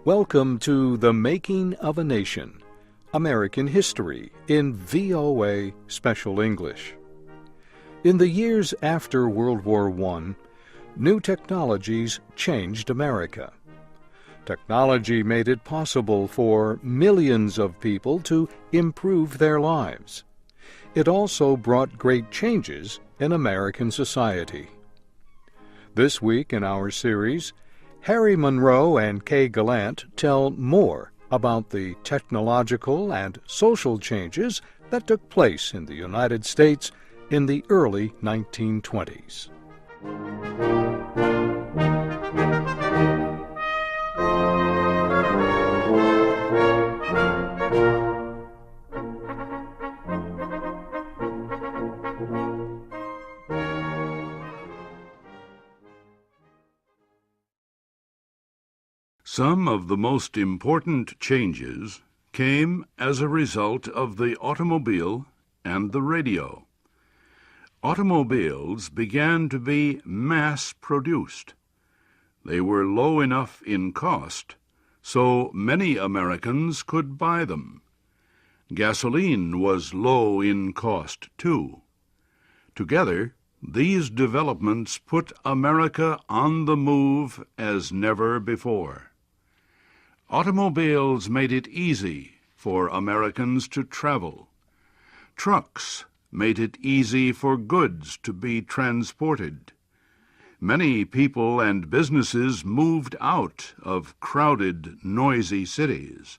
Welcome to The Making of a Nation, American History in VOA Special English. In the years after World War I, new technologies changed America. Technology made it possible for millions of people to improve their lives. It also brought great changes in American society. This week in our series, Harry Monroe and Kay Gallant tell more about the technological and social changes that took place in the United States in the early 1920s. Some of the most important changes came as a result of the automobile and the radio. Automobiles began to be mass-produced. They were low enough in cost, so many Americans could buy them. Gasoline was low in cost, too. Together, these developments put America on the move as never before. Automobiles made it easy for Americans to travel. Trucks made it easy for goods to be transported. Many people and businesses moved out of crowded, noisy cities.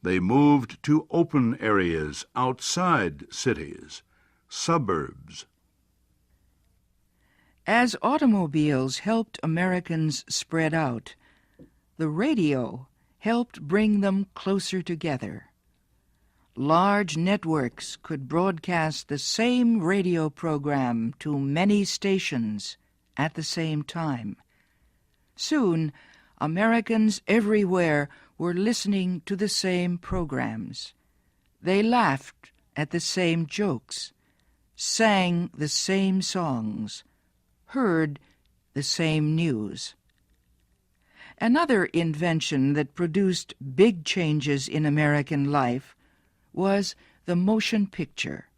They moved to open areas outside cities, suburbs. As automobiles helped Americans spread out, the radio helped bring them closer together. Large networks could broadcast the same radio program to many stations at the same time. Soon, Americans everywhere were listening to the same programs. They laughed at the same jokes, sang the same songs, heard the same news. Another invention that produced big changes in American life was the motion picture.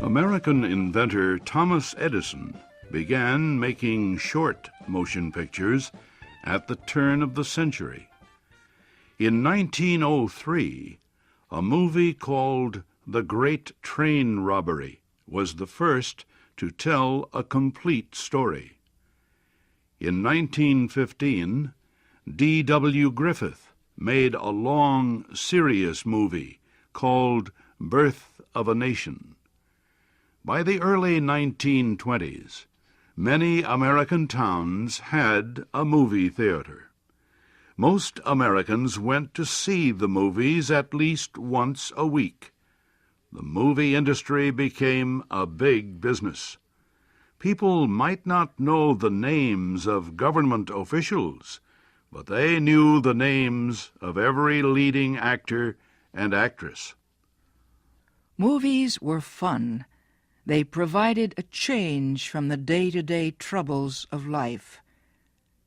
American inventor Thomas Edison began making short motion pictures at the turn of the century. In 1903, a movie called The Great Train Robbery was the first to tell a complete story. In 1915, D.W. Griffith made a long, serious movie called Birth of a Nation. By the early 1920s, many American towns had a movie theater. Most Americans went to see the movies at least once a week. The movie industry became a big business. People might not know the names of government officials, but they knew the names of every leading actor and actress. Movies were fun. They provided a change from the day-to-day troubles of life.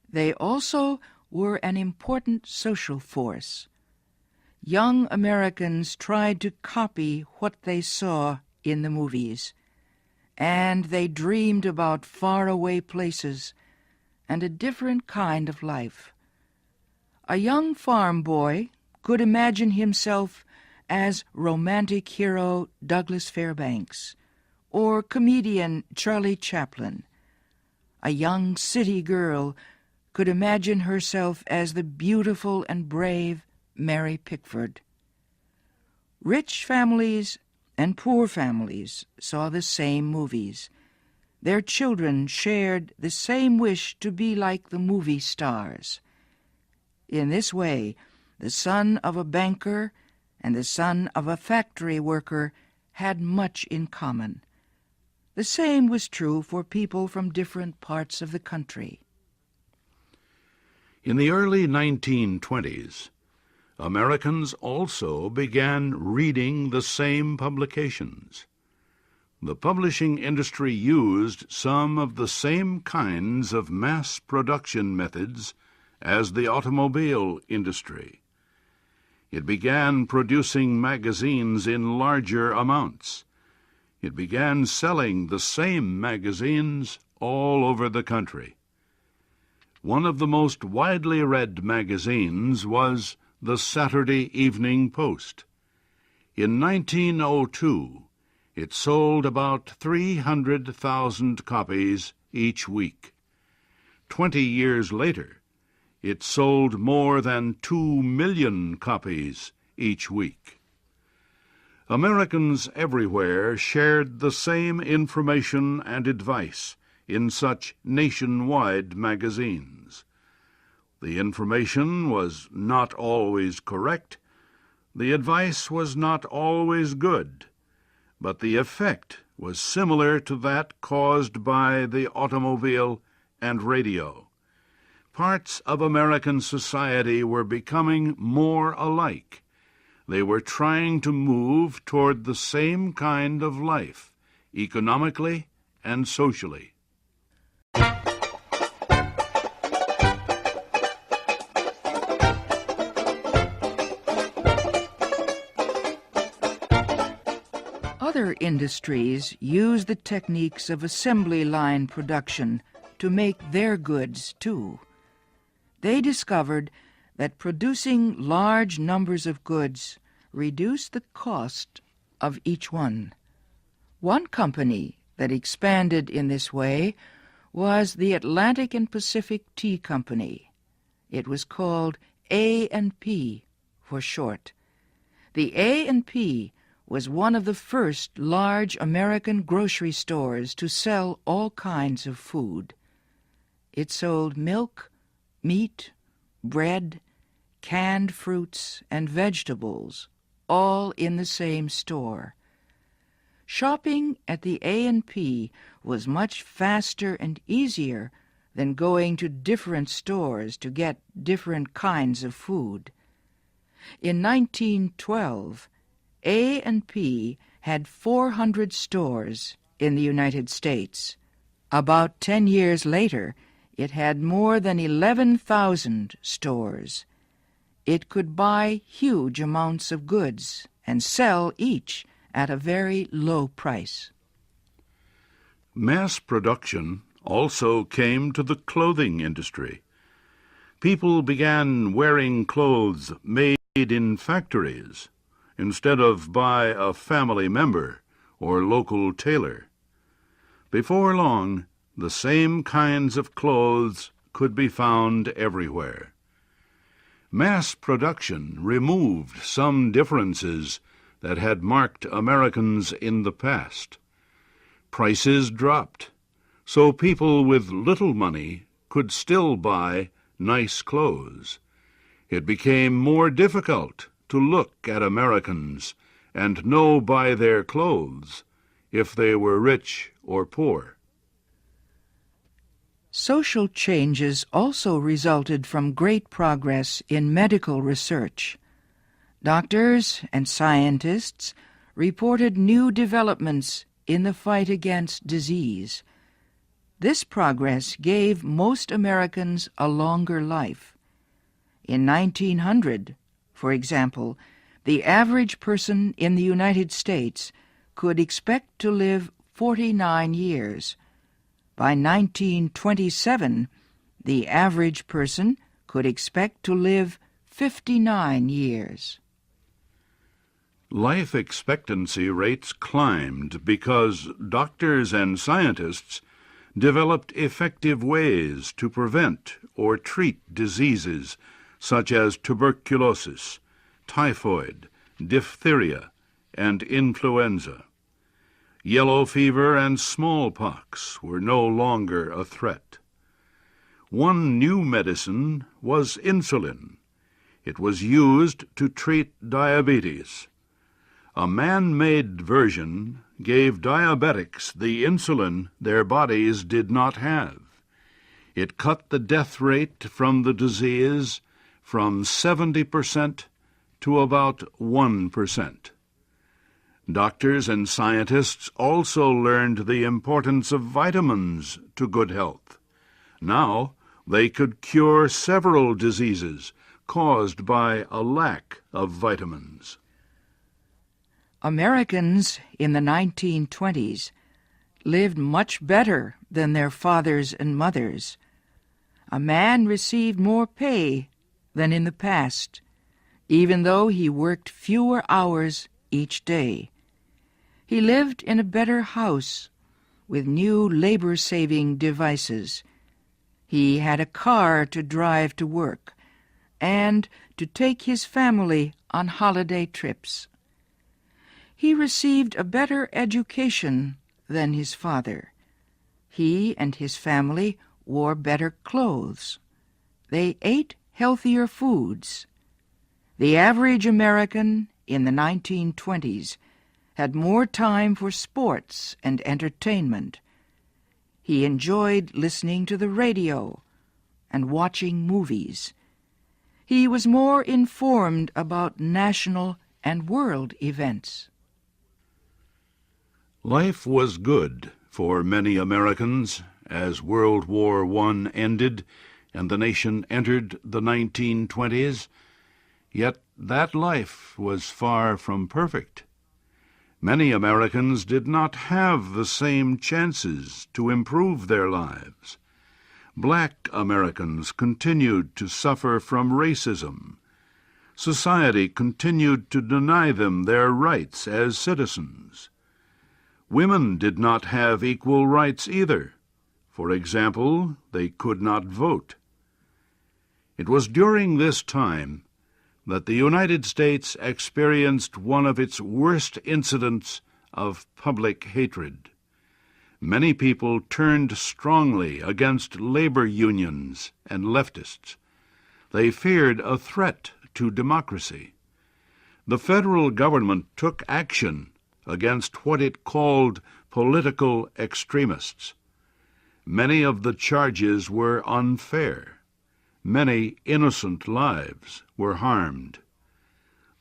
They also were an important social force. Young Americans tried to copy what they saw in the movies, and they dreamed about faraway places and a different kind of life. A young farm boy could imagine himself as romantic hero Douglas Fairbanks or comedian Charlie Chaplin. A young city girl could imagine herself as the beautiful and brave Mary Pickford. Rich families and poor families saw the same movies. Their children shared the same wish to be like the movie stars. In this way, the son of a banker and the son of a factory worker had much in common. The same was true for people from different parts of the country. In the early 1920s, Americans also began reading the same publications. The publishing industry used some of the same kinds of mass production methods as the automobile industry. It began producing magazines in larger amounts. It began selling the same magazines all over the country. One of the most widely read magazines was the Saturday Evening Post. In 1902, it sold about 300,000 copies each week. 20 years later, it sold more than 2 million copies each week. Americans everywhere shared the same information and advice in such nationwide magazines. The information was not always correct, the advice was not always good, but the effect was similar to that caused by the automobile and radio. Parts of American society were becoming more alike. They were trying to move toward the same kind of life, economically and socially. Other industries use the techniques of assembly line production to make their goods, too. They discovered that producing large numbers of goods reduced the cost of each one. One company that expanded in this way was the Atlantic and Pacific Tea Company. It was called A&P for short. The A&P was one of the first large American grocery stores to sell all kinds of food. It sold milk, meat, bread, canned fruits, and vegetables, all in the same store. Shopping at the A&P was much faster and easier than going to different stores to get different kinds of food. In 1912, A&P had 400 stores in the United States. About 10 years later, it had more than 11,000 stores. It could buy huge amounts of goods and sell each at a very low price. Mass production also came to the clothing industry. People began wearing clothes made in factories instead of by a family member or local tailor. Before long, the same kinds of clothes could be found everywhere. Mass production removed some differences that had marked Americans in the past. Prices dropped, so people with little money could still buy nice clothes. It became more difficult to look at Americans and know by their clothes if they were rich or poor. Social changes also resulted from great progress in medical research. Doctors and scientists reported new developments in the fight against disease. This progress gave most Americans a longer life. In 1900, for example, the average person in the United States could expect to live 49 years. By 1927, the average person could expect to live 59 years. Life expectancy rates climbed because doctors and scientists developed effective ways to prevent or treat diseases such as tuberculosis, typhoid, diphtheria, and influenza. Yellow fever and smallpox were no longer a threat. One new medicine was insulin. It was used to treat diabetes. A man-made version gave diabetics the insulin their bodies did not have. It cut the death rate from the disease from 70% to about 1%. Doctors and scientists also learned the importance of vitamins to good health. Now they could cure several diseases caused by a lack of vitamins. Americans in the 1920s lived much better than their fathers and mothers. A man received more pay than in the past, even though he worked fewer hours each day. He lived in a better house with new labor-saving devices. He had a car to drive to work and to take his family on holiday trips. He received a better education than his father. He and his family wore better clothes. They ate healthier foods. The average American in the 1920s had more time for sports and entertainment. He enjoyed listening to the radio and watching movies. He was more informed about national and world events. Life was good for many Americans as World War I ended and the nation entered the 1920s, yet that life was far from perfect. Many Americans did not have the same chances to improve their lives. Black Americans continued to suffer from racism. Society continued to deny them their rights as citizens. Women did not have equal rights either. For example, they could not vote. It was during this time that the United States experienced one of its worst incidents of public hatred. Many people turned strongly against labor unions and leftists. They feared a threat to democracy. The federal government took action against what it called political extremists. Many of the charges were unfair. Many innocent lives were harmed.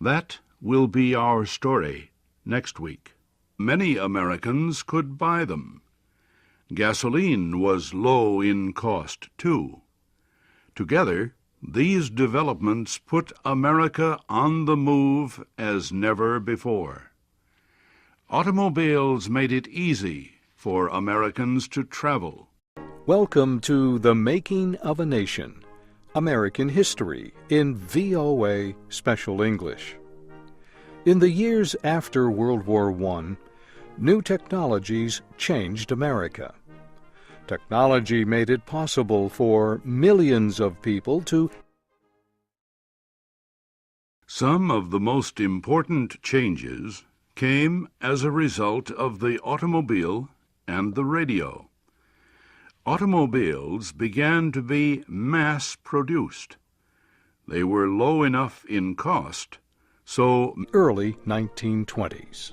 That will be our story next week. Many Americans could buy them. Gasoline was low in cost, too. Together, these developments put America on the move as never before. Automobiles made it easy for Americans to travel. Welcome to The Making of a Nation, American History in VOA Special English. In the years after World War I, new technologies changed America. Technology made it possible for millions of people to. Some of the most important changes came as a result of the automobile and the radio. Automobiles began to be mass-produced. They were low enough in cost, so Early 1920s.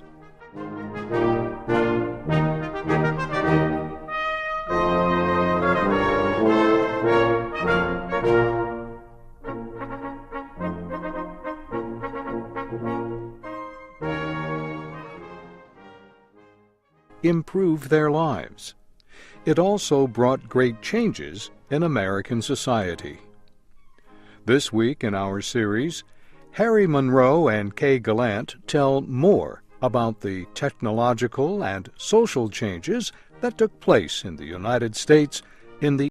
Improve their lives. It also brought great changes in American society. This week in our series, Harry Monroe and Kay Gallant tell more about the technological and social changes that took place in the United States in the